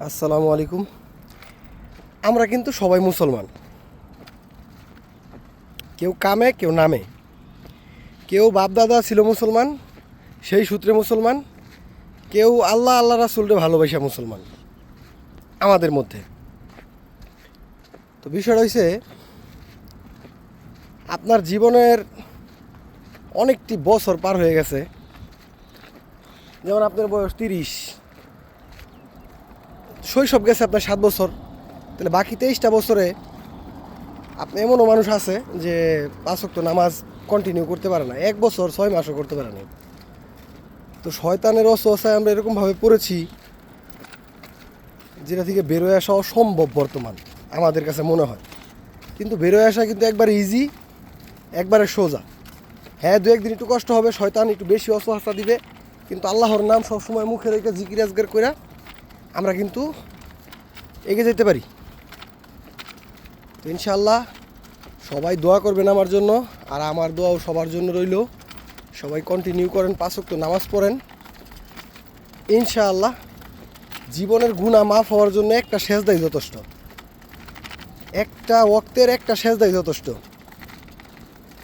আসসালামু আলাইকুম। আমরা কিন্তু সবাই মুসলমান, কেউ কামে কেউ নামে। কেউ বাপদাদা ছিল মুসলমান, সেই সূত্রে মুসলমান। কেউ আল্লাহ আল্লাহ রাসূলকে ভালোবাসা মুসলমান আমাদের মধ্যে। তো বিষয়টা হয়েছে, আপনার জীবনের অনেকটি বছর পার হয়ে গেছে। যেমন আপনার বয়স 30, শৈশব গেছে আপনার 7 বছর, তাহলে বাকি 23টা বছরে আপনি এমনও মানুষ আছে যে 5 ওয়াক্ত নামাজ কন্টিনিউ করতে পারে না, 1 বছর 6 মাসও করতে পারে না। তো শয়তানের ওয়াসওয়াসায় আমরা এরকমভাবে পড়েছি যেটা থেকে বেরোয় আসা অসম্ভব বর্তমান আমাদের কাছে মনে হয়। কিন্তু বেরোয় আসা কিন্তু একবারে ইজি, একবারে সোজা। হ্যাঁ, দু একদিন একটু কষ্ট হবে, শয়তান একটু বেশি ওয়াসওয়াসা দিবে, কিন্তু আল্লাহর নাম সবসময় মুখে রেখে জিকির আজগার করে আমরা কিন্তু এগিয়ে যেতে পারি। তো ইনশাআল্লাহ সবাই দোয়া করবেন আমার জন্য, আর আমার দোয়াও সবার জন্য রইল। সবাই কন্টিনিউ করেন, 5 ওয়াক্ত নামাজ পড়েন। ইনশাআল্লাহ জীবনের গুনাহ মাফ হওয়ার জন্য একটা সেজদাই যথেষ্ট, একটা ওয়াক্তের একটা সেজদাই যথেষ্ট।